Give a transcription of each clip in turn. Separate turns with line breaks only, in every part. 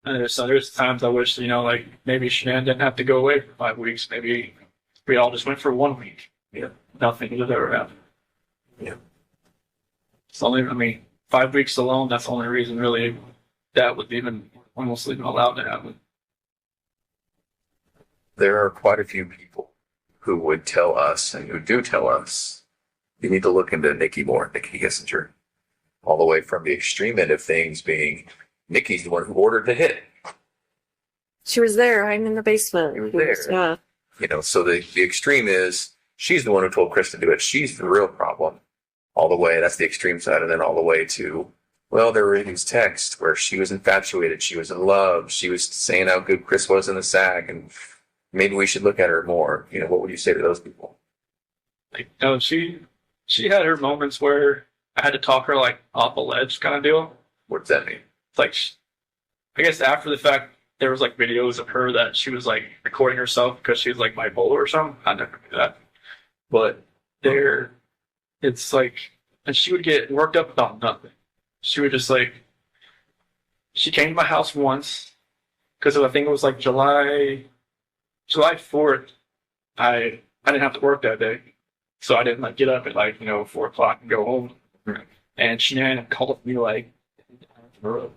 And there's times I wish, like maybe Shanann didn't have to go away for 5 weeks. Maybe we all just went for 1 week.
Yeah.
Nothing would ever happen.
Yeah.
It's only, I mean, 5 weeks alone, that's the only reason really that would even almost even allowed to happen.
There are quite a few people who would tell us and who do tell us you need to look into Nikki more, Nikki Kissinger, all the way from the extreme end of things being Nikki's the one who ordered the hit.
She was there. I'm in the basement.
She was there.
Yeah.
You know, so the extreme is she's the one who told Chris to do it. She's the real problem. All the way, that's the extreme side, and then all the way to, well, there were these texts where she was infatuated, she was in love, she was saying how good Chris was in the sack, and maybe we should look at her more. You know, what would you say to those people?
Like, she had her moments where I had to talk her like off a ledge kind of deal.
What does that mean?
It's like, I guess after the fact, there was like videos of her that she was like recording herself because she was like bipolar or something. I never knew that. But it's like, and she would get worked up about nothing. She would just like, she came to my house once because I think it was like July 4th. I didn't have to work that day. So I didn't like get up at like, 4 o'clock and go home. And Shanann called me like, and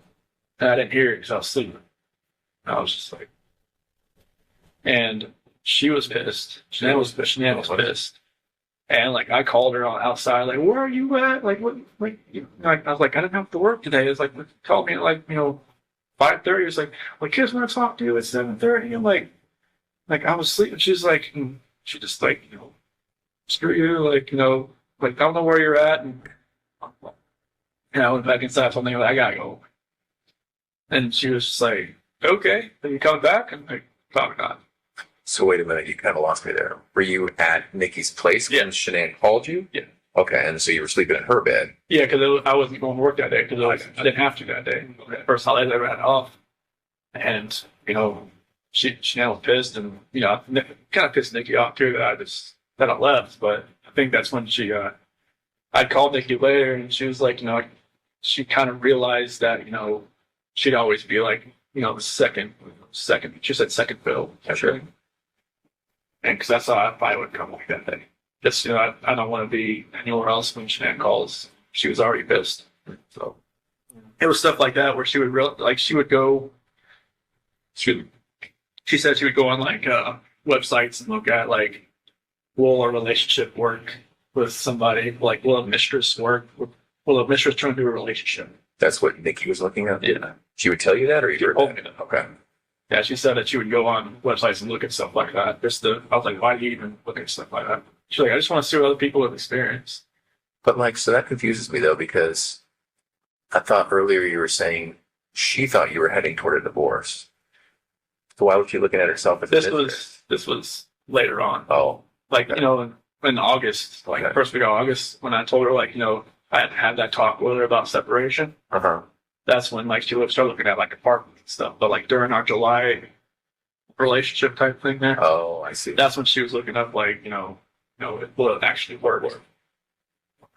I didn't hear it because I was sleeping. I was just like, and she was pissed. Shanann was pissed. And like I called her on outside, like, where are you at? Like what? Like, I was like, I didn't have to work today. It's like, called me at like 5:30. It's like, kids want to talk to you at 7:30. I'm like I was sleeping. She's like, she just like, screw you, like, like I don't know where you're at. And I went back inside. So I'm like, I gotta go. And she was just like, okay, then you coming back? I'm like, probably not.
So wait a minute, you kind of lost me there. Were you at Nikki's place when Shanann called you?
Yeah.
Okay, and so you were sleeping in her bed.
Yeah, because I wasn't going to work that day because I didn't have to that day. First holiday I ever had off. And, Shanann was pissed and, kind of pissed Nikki off too that I left. But I think that's when I'd called Nikki later and she was like, she kind of realized that, she'd always be like, the second, she said second fiddle.
Sure.
And because that's how I probably would come like that day. Just, I don't want to be anywhere else when Shanann calls. She was already pissed. So it was stuff like that where she would she said she would go on like websites and look at like, will a relationship work with somebody? Like, will a mistress work? Will a mistress turn into a relationship?
That's what Nikki was looking at?
Yeah.
She would tell you that, or you heard
told
that?
me that.
Okay.
Yeah, she said that she would go on websites and look at stuff like that. I was like, why do you even look at stuff like that? She's like, I just want to see what other people have experienced.
But like, so that confuses me though, because I thought earlier you were saying she thought you were heading toward a divorce. So why was she looking at herself as
This was later on.
Oh.
Like,
okay.
In August, like
Okay.
first week of August, when I told her like, I had had that talk with her about separation.
Uh-huh.
That's when like she started looking at like apartments and stuff. But like during our July relationship type thing there,
Oh, I see.
that's when she was looking up like, it will actually work.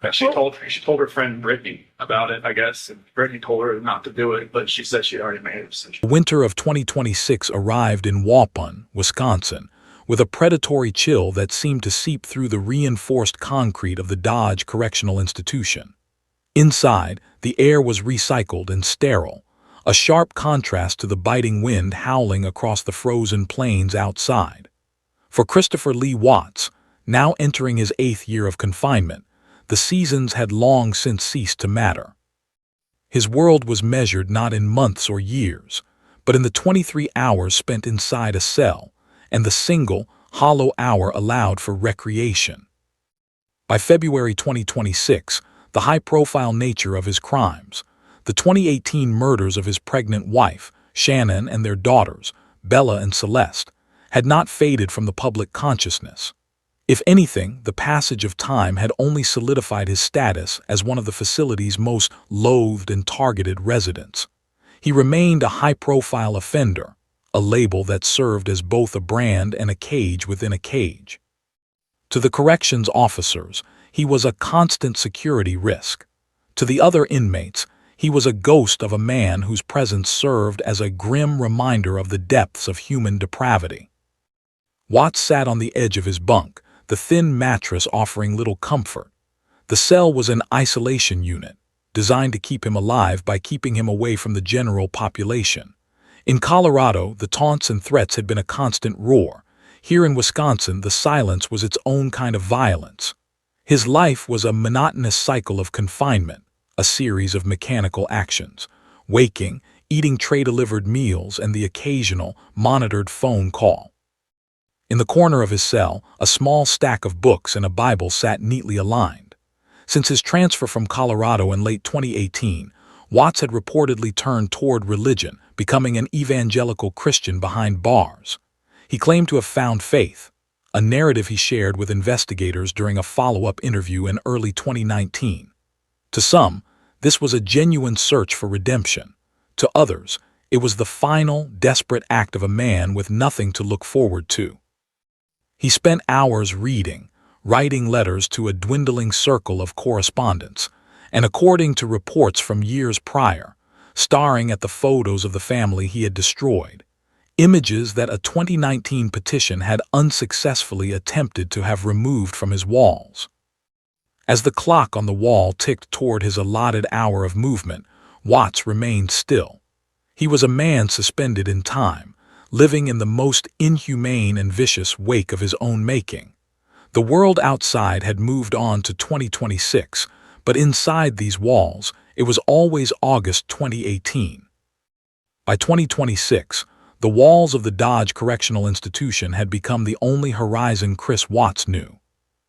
And she told her friend Brittany about it, I guess, and Brittany told her not to do it, but she said she already made a decision.
The winter of 2026 arrived in Waupun, Wisconsin, with a predatory chill that seemed to seep through the reinforced concrete of the Dodge Correctional Institution. Inside, the air was recycled and sterile, a sharp contrast to the biting wind howling across the frozen plains outside. For Christopher Lee Watts, now entering his 8th year of confinement, the seasons had long since ceased to matter. His world was measured not in months or years, but in the 23 hours spent inside a cell, and the single, hollow hour allowed for recreation. By February 2026, the high-profile nature of his crimes, the 2018 murders of his pregnant wife, Shanann, and their daughters, Bella and Celeste, had not faded from the public consciousness. If anything, the passage of time had only solidified his status as one of the facility's most loathed and targeted residents. He remained a high-profile offender, a label that served as both a brand and a cage within a cage. To the corrections officers, he was a constant security risk. To the other inmates, He was a ghost of a man whose presence served as a grim reminder of the depths of human depravity. Watts sat on the edge of his bunk, the thin mattress offering little comfort. The cell was an isolation unit, designed to keep him alive by keeping him away from the general population. In Colorado, the taunts and threats had been a constant roar. Here in Wisconsin, the silence was its own kind of violence. His life was a monotonous cycle of confinement, a series of mechanical actions: waking, eating tray-delivered meals, and the occasional, monitored phone call. In the corner of his cell, a small stack of books and a Bible sat neatly aligned. Since his transfer from Colorado in late 2018, Watts had reportedly turned toward religion, becoming an evangelical Christian behind bars. He claimed to have found faith, a narrative he shared with investigators during a follow-up interview in early 2019. To some, this was a genuine search for redemption. To others, it was the final, desperate act of a man with nothing to look forward to. He spent hours reading, writing letters to a dwindling circle of correspondence, and according to reports from years prior, staring at the photos of the family he had destroyed, images that a 2019 petition had unsuccessfully attempted to have removed from his walls. As the clock on the wall ticked toward his allotted hour of movement, Watts remained still. He was a man suspended in time, living in the most inhumane and vicious wake of his own making. The world outside had moved on to 2026, but inside these walls, it was always August 2018. By 2026, the walls of the Dodge Correctional Institution had become the only horizon Chris Watts knew.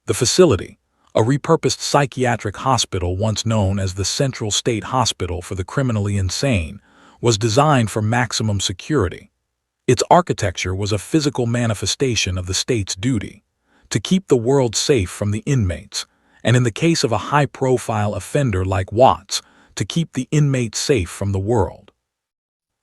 The facility, a repurposed psychiatric hospital once known as the Central State Hospital for the Criminally Insane, was designed for maximum security. Its architecture was a physical manifestation of the state's duty to keep the world safe from the inmates, and in the case of a high-profile offender like Watts, to keep the inmates safe from the world.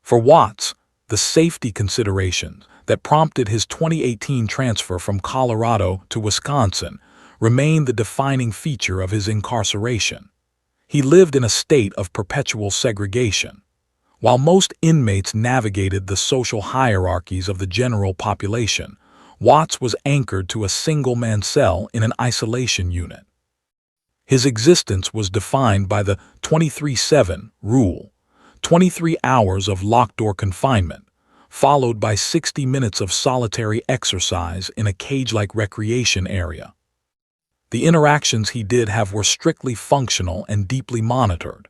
For Watts, the safety considerations that prompted his 2018 transfer from Colorado to Wisconsin remained the defining feature of his incarceration. He lived in a state of perpetual segregation. While most inmates navigated the social hierarchies of the general population, Watts was anchored to a single-man cell in an isolation unit. His existence was defined by the 23/7 rule, 23 hours of locked-door confinement, followed by 60 minutes of solitary exercise in a cage-like recreation area. The interactions he did have were strictly functional and deeply monitored.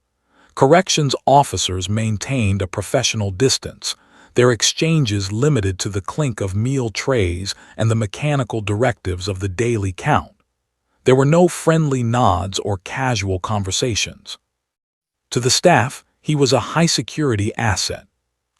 Corrections officers maintained a professional distance, their exchanges limited to the clink of meal trays and the mechanical directives of the daily count. There were no friendly nods or casual conversations. To the staff, he was a high-security asset,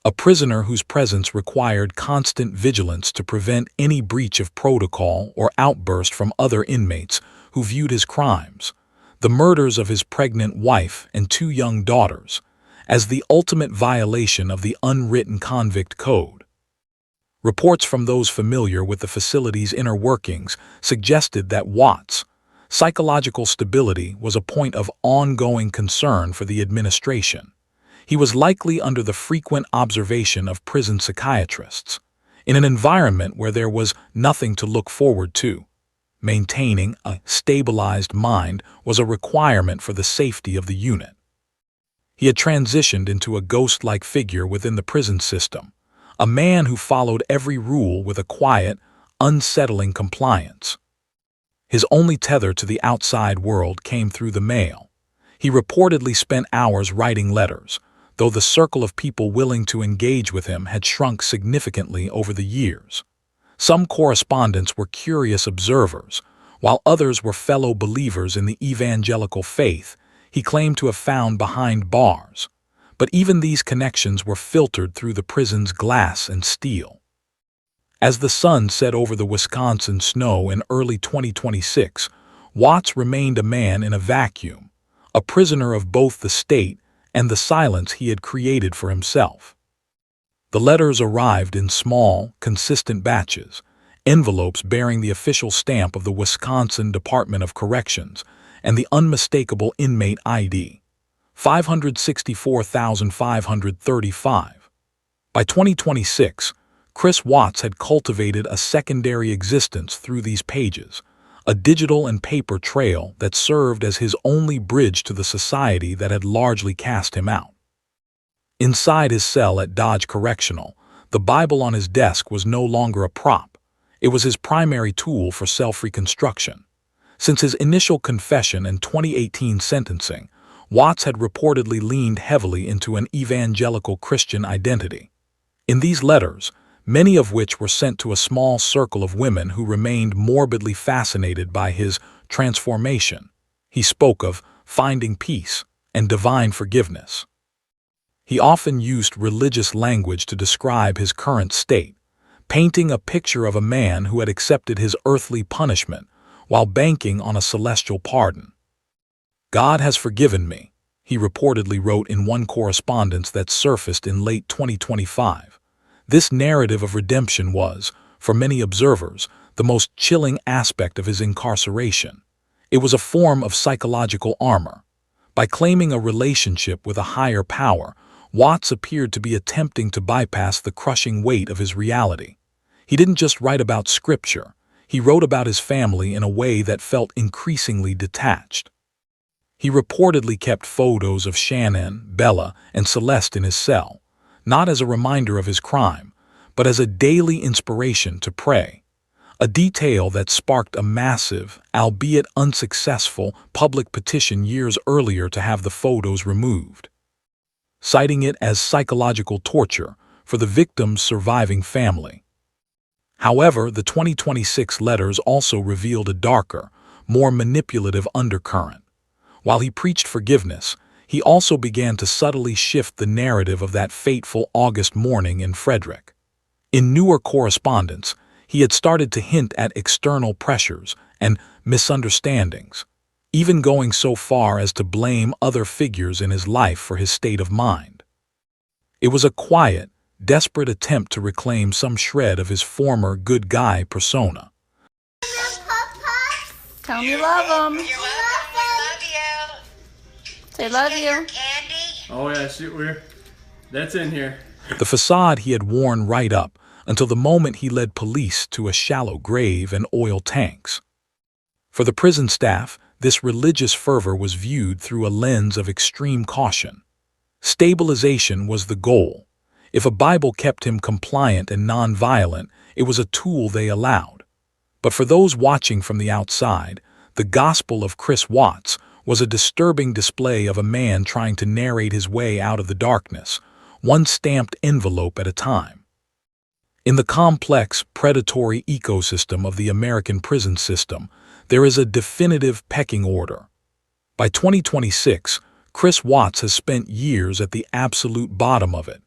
a prisoner whose presence required constant vigilance to prevent any breach of protocol or outburst from other inmates who viewed his crimes, the murders of his pregnant wife and 2 young daughters, as the ultimate violation of the unwritten convict code. Reports from those familiar with the facility's inner workings suggested that Watts' psychological stability was a point of ongoing concern for the administration. He was likely under the frequent observation of prison psychiatrists. In an environment where there was nothing to look forward to, maintaining a stabilized mind was a requirement for the safety of the unit. He had transitioned into a ghost-like figure within the prison system, a man who followed every rule with a quiet, unsettling compliance. His only tether to the outside world came through the mail. He reportedly spent hours writing letters, though the circle of people willing to engage with him had shrunk significantly over the years. Some correspondents were curious observers, while others were fellow believers in the evangelical faith he claimed to have found behind bars. But even these connections were filtered through the prison's glass and steel. As the sun set over the Wisconsin snow in early 2026, Watts remained a man in a vacuum, a prisoner of both the state and the silence he had created for himself. The letters arrived in small, consistent batches, envelopes bearing the official stamp of the Wisconsin Department of Corrections and the unmistakable inmate ID. 564,535. By 2026, Chris Watts had cultivated a secondary existence through these pages, a digital and paper trail that served as his only bridge to the society that had largely cast him out. Inside his cell at Dodge Correctional, the Bible on his desk was no longer a prop. It was his primary tool for self-reconstruction. Since his initial confession and 2018 sentencing, Watts had reportedly leaned heavily into an evangelical Christian identity. In these letters, many of which were sent to a small circle of women who remained morbidly fascinated by his transformation, he spoke of finding peace and divine forgiveness. He often used religious language to describe his current state, painting a picture of a man who had accepted his earthly punishment while banking on a celestial pardon. "God has forgiven me," he reportedly wrote in one correspondence that surfaced in late 2025. This narrative of redemption was, for many observers, the most chilling aspect of his incarceration. It was a form of psychological armor. By claiming a relationship with a higher power, Watts appeared to be attempting to bypass the crushing weight of his reality. He didn't just write about scripture. He wrote about his family in a way that felt increasingly detached. He reportedly kept photos of Shannon, Bella, and Celeste in his cell, not as a reminder of his crime, but as a daily inspiration to pray, a detail that sparked a massive, albeit unsuccessful, public petition years earlier to have the photos removed, citing it as psychological torture for the victim's surviving family. However, the 2026 letters also revealed a darker, more manipulative undercurrent. While he preached forgiveness, he also began to subtly shift the narrative of that fateful August morning in Frederick. In newer correspondence, he had started to hint at external pressures and misunderstandings, even going so far as to blame other figures in his life for his state of mind. It was a quiet, desperate attempt to reclaim some shred of his former good guy persona.
Tell me you love them.
We love you.
Say love you.
Candy.
Oh yeah, that's in here.
The facade he had worn right up until the moment he led police to a shallow grave and oil tanks. For the prison staff, this religious fervor was viewed through a lens of extreme caution. Stabilization was the goal. If a Bible kept him compliant and nonviolent, it was a tool they allowed. But for those watching from the outside, the gospel of Chris Watts was a disturbing display of a man trying to narrate his way out of the darkness, one stamped envelope at a time. In the complex, predatory ecosystem of the American prison system, there is a definitive pecking order. By 2026, Chris Watts has spent years at the absolute bottom of it.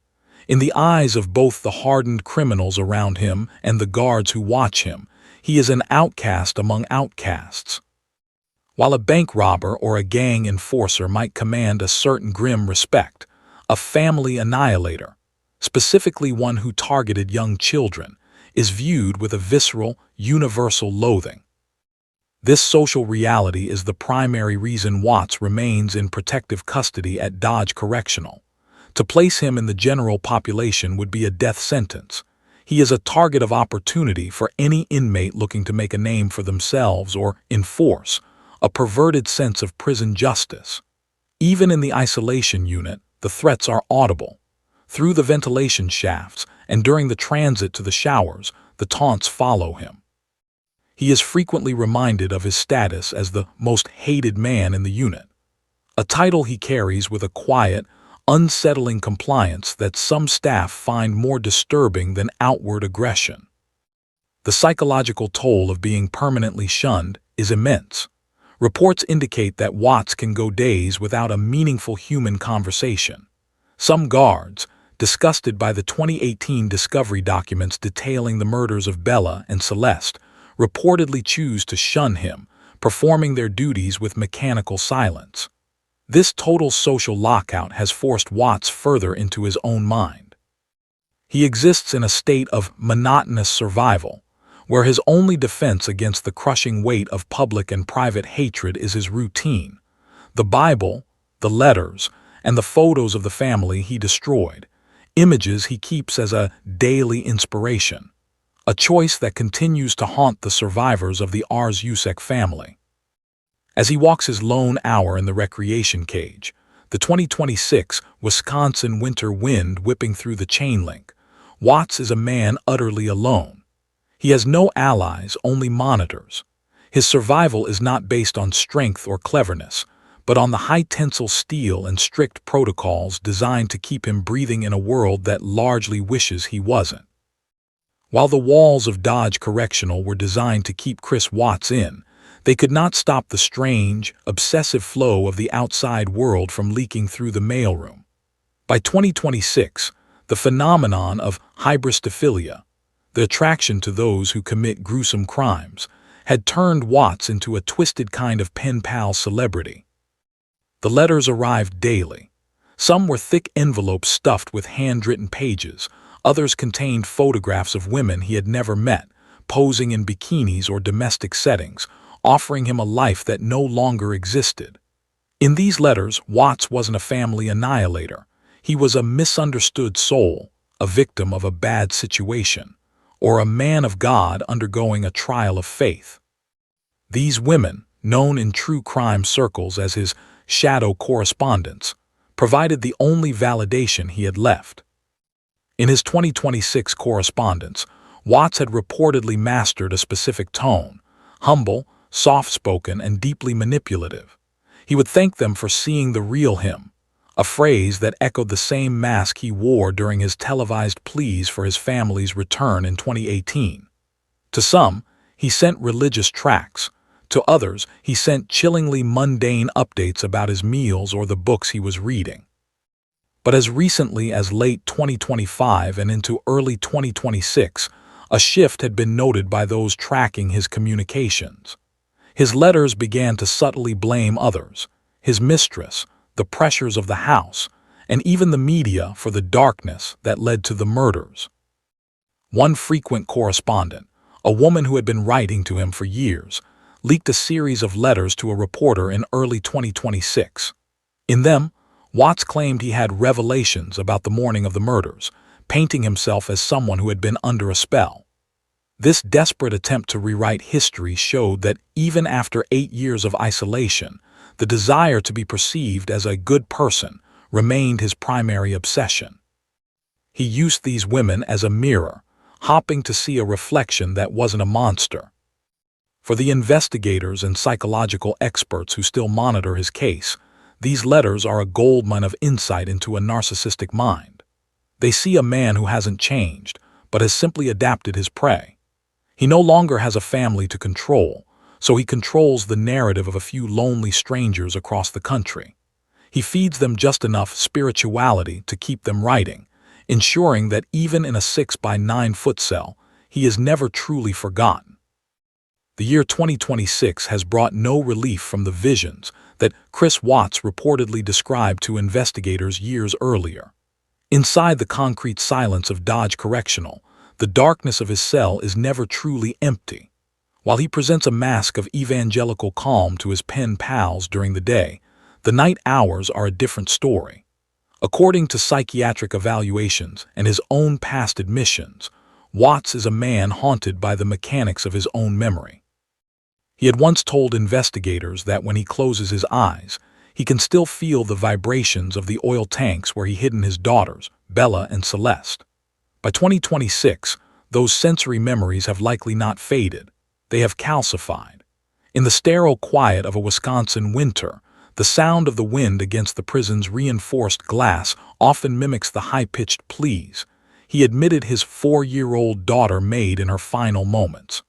In the eyes of both the hardened criminals around him and the guards who watch him, he is an outcast among outcasts. While a bank robber or a gang enforcer might command a certain grim respect, a family annihilator, specifically one who targeted young children, is viewed with a visceral, universal loathing. This social reality is the primary reason Watts remains in protective custody at Dodge Correctional. To place him in the general population would be a death sentence. He is a target of opportunity for any inmate looking to make a name for themselves or enforce a perverted sense of prison justice. Even in the isolation unit, the threats are audible. Through the ventilation shafts and during the transit to the showers, the taunts follow him. He is frequently reminded of his status as the most hated man in the unit, a title he carries with a quiet, unsettling compliance that some staff find more disturbing than outward aggression. The psychological toll of being permanently shunned is immense. Reports indicate that Watts can go days without a meaningful human conversation. Some guards, disgusted by the 2018 discovery documents detailing the murders of Bella and Celeste, reportedly choose to shun him, performing their duties with mechanical silence. This total social lockout has forced Watts further into his own mind. He exists in a state of monotonous survival, where his only defense against the crushing weight of public and private hatred is his routine. The Bible, the letters, and the photos of the family he destroyed, images he keeps as a daily inspiration, a choice that continues to haunt the survivors of the Arzusek family. As he walks his lone hour in the recreation cage, the 2026 Wisconsin winter wind whipping through the chain link, Watts is a man utterly alone. He has no allies, only monitors. His survival is not based on strength or cleverness, but on the high-tensile steel and strict protocols designed to keep him breathing in a world that largely wishes he wasn't. While the walls of Dodge Correctional were designed to keep Chris Watts in, they could not stop the strange, obsessive flow of the outside world from leaking through the mailroom. By 2026, the phenomenon of hybristophilia, the attraction to those who commit gruesome crimes, had turned Watts into a twisted kind of pen pal celebrity. The letters arrived daily. Some were thick envelopes stuffed with handwritten pages, others contained photographs of women he had never met, posing in bikinis or domestic settings, offering him a life that no longer existed. In these letters, Watts wasn't a family annihilator. He was a misunderstood soul, a victim of a bad situation, or a man of God undergoing a trial of faith. These women, known in true crime circles as his shadow correspondents, provided the only validation he had left. In his 2026 correspondence, Watts had reportedly mastered a specific tone, humble, soft-spoken, and deeply manipulative. He would thank them for seeing the real him, a phrase that echoed the same mask he wore during his televised pleas for his family's return in 2018. To some, he sent religious tracts. To others, he sent chillingly mundane updates about his meals or the books he was reading. But as recently as late 2025 and into early 2026, a shift had been noted by those tracking his communications. His letters began to subtly blame others, his mistress, the pressures of the house, and even the media for the darkness that led to the murders. One frequent correspondent, a woman who had been writing to him for years, leaked a series of letters to a reporter in early 2026. In them, Watts claimed he had revelations about the morning of the murders, painting himself as someone who had been under a spell. This desperate attempt to rewrite history showed that even after 8 years of isolation, the desire to be perceived as a good person remained his primary obsession. He used these women as a mirror, hoping to see a reflection that wasn't a monster. For the investigators and psychological experts who still monitor his case, these letters are a goldmine of insight into a narcissistic mind. They see a man who hasn't changed, but has simply adapted his prey. He no longer has a family to control, so he controls the narrative of a few lonely strangers across the country. He feeds them just enough spirituality to keep them writing, ensuring that even in a 6 by 9 foot cell, he is never truly forgotten. The year 2026 has brought no relief from the visions that Chris Watts reportedly described to investigators years earlier. Inside the concrete silence of Dodge Correctional, the darkness of his cell is never truly empty. While he presents a mask of evangelical calm to his pen pals during the day, the night hours are a different story. According to psychiatric evaluations and his own past admissions, Watts is a man haunted by the mechanics of his own memory. He had once told investigators that when he closes his eyes, he can still feel the vibrations of the oil tanks where he hidden his daughters, Bella and Celeste. By 2026, those sensory memories have likely not faded. They have calcified. In the sterile quiet of a Wisconsin winter, the sound of the wind against the prison's reinforced glass often mimics the high-pitched pleas he admitted his 4-year-old daughter made in her final moments.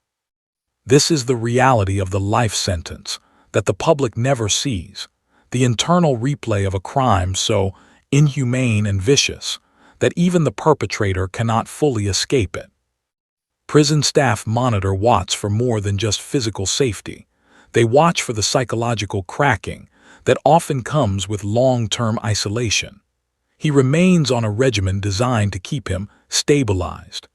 This is the reality of the life sentence that the public never sees, the internal replay of a crime so inhumane and vicious that even the perpetrator cannot fully escape it. Prison staff monitor Watts for more than just physical safety. They watch for the psychological cracking that often comes with long-term isolation. He remains on a regimen designed to keep him stabilized,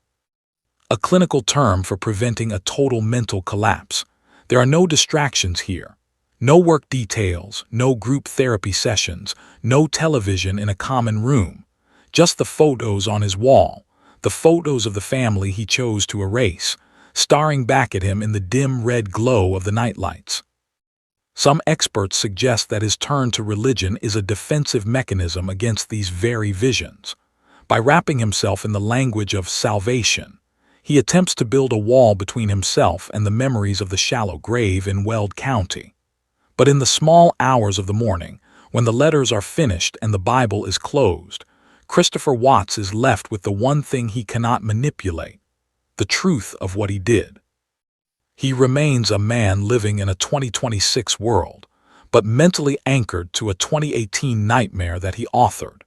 a clinical term for preventing a total mental collapse. There are no distractions here. No work details, no group therapy sessions, no television in a common room. Just the photos on his wall, the photos of the family he chose to erase, staring back at him in the dim red glow of the nightlights. Some experts suggest that his turn to religion is a defensive mechanism against these very visions. By wrapping himself in the language of salvation, he attempts to build a wall between himself and the memories of the shallow grave in Weld County. But in the small hours of the morning, when the letters are finished and the Bible is closed, Christopher Watts is left with the one thing he cannot manipulate: the truth of what he did. He remains a man living in a 2026 world, but mentally anchored to a 2018 nightmare that he authored.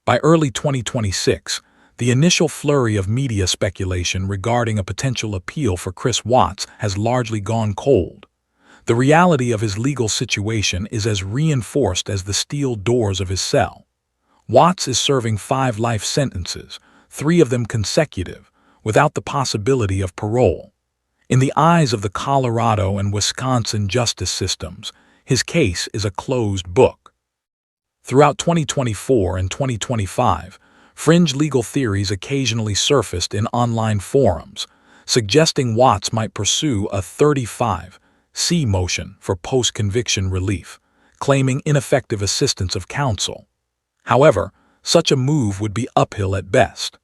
By early 2026, the initial flurry of media speculation regarding a potential appeal for Chris Watts has largely gone cold. The reality of his legal situation is as reinforced as the steel doors of his cell. Watts is serving 5 life sentences, 3 of them consecutive, without the possibility of parole. In the eyes of the Colorado and Wisconsin justice systems, his case is a closed book. Throughout 2024 and 2025, fringe legal theories occasionally surfaced in online forums, suggesting Watts might pursue a 35C motion for post-conviction relief, claiming ineffective assistance of counsel. However, such a move would be uphill at best.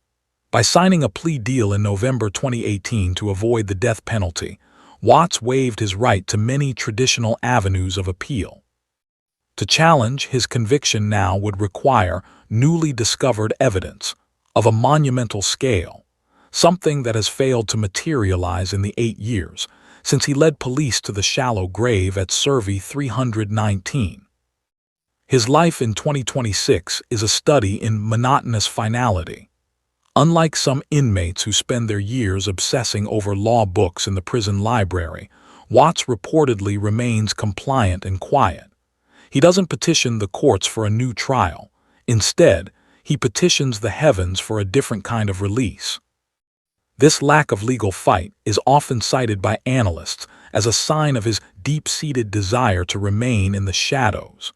By signing a plea deal in November 2018 to avoid the death penalty, Watts waived his right to many traditional avenues of appeal. To challenge his conviction now would require newly discovered evidence of a monumental scale, something that has failed to materialize in the 8 years since he led police to the shallow grave at Survey 319. His life in 2026 is a study in monotonous finality. Unlike some inmates who spend their years obsessing over law books in the prison library, Watts reportedly remains compliant and quiet. He doesn't petition the courts for a new trial. Instead, he petitions the heavens for a different kind of release. This lack of legal fight is often cited by analysts as a sign of his deep-seated desire to remain in the shadows,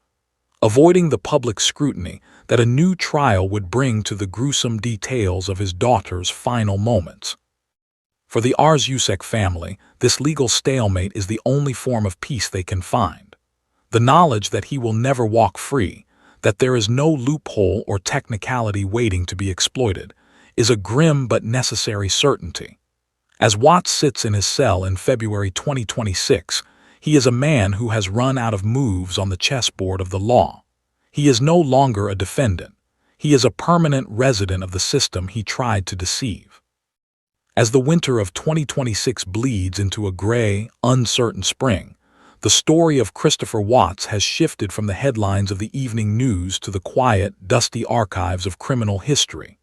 avoiding the public scrutiny that a new trial would bring to the gruesome details of his daughter's final moments. For the Arzusek family, this legal stalemate is the only form of peace they can find. The knowledge that he will never walk free, that there is no loophole or technicality waiting to be exploited, is a grim but necessary certainty. As Watts sits in his cell in February 2026, he is a man who has run out of moves on the chessboard of the law. He is no longer a defendant. He is a permanent resident of the system he tried to deceive. As the winter of 2026 bleeds into a gray, uncertain spring, the story of Christopher Watts has shifted from the headlines of the evening news to the quiet, dusty archives of criminal history.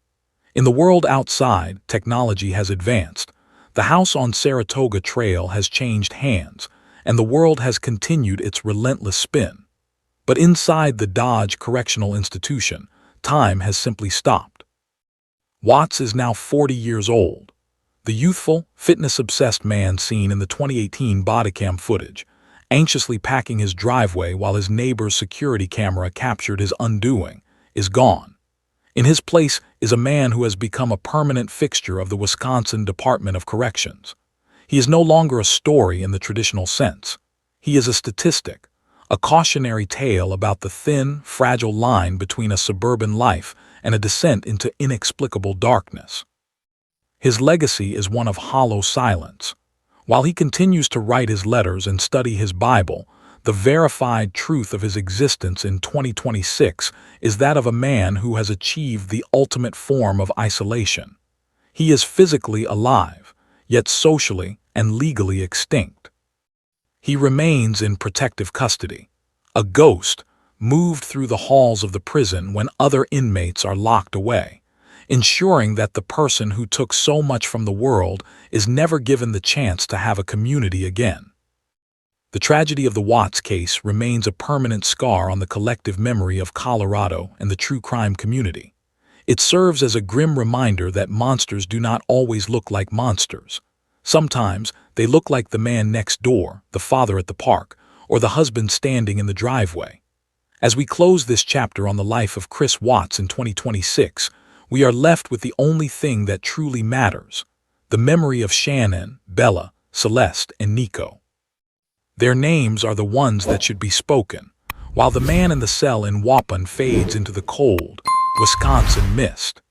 In the world outside, technology has advanced. The house on Saratoga Trail has changed hands, and the world has continued its relentless spin. But inside the Dodge Correctional Institution, time has simply stopped. Watts is now 40 years old. The youthful, fitness-obsessed man seen in the 2018 bodycam footage, anxiously packing his driveway while his neighbor's security camera captured his undoing, is gone. In his place is a man who has become a permanent fixture of the Wisconsin Department of Corrections. He is no longer a story in the traditional sense. He is a statistic, a cautionary tale about the thin, fragile line between a suburban life and a descent into inexplicable darkness. His legacy is one of hollow silence. While he continues to write his letters and study his Bible, the verified truth of his existence in 2026 is that of a man who has achieved the ultimate form of isolation. He is physically alive, yet socially and legally extinct. He remains in protective custody, a ghost moved through the halls of the prison when other inmates are locked away, ensuring that the person who took so much from the world is never given the chance to have a community again. The tragedy of the Watts case remains a permanent scar on the collective memory of Colorado and the true crime community. It serves as a grim reminder that monsters do not always look like monsters. Sometimes they look like the man next door, the father at the park, or the husband standing in the driveway. As we close this chapter on the life of Chris Watts in 2026, we are left with the only thing that truly matters: the memory of Shannon, Bella, Celeste, and Nico. Their names are the ones that should be spoken, while the man in the cell in Waupun fades into the cold, Wisconsin mist.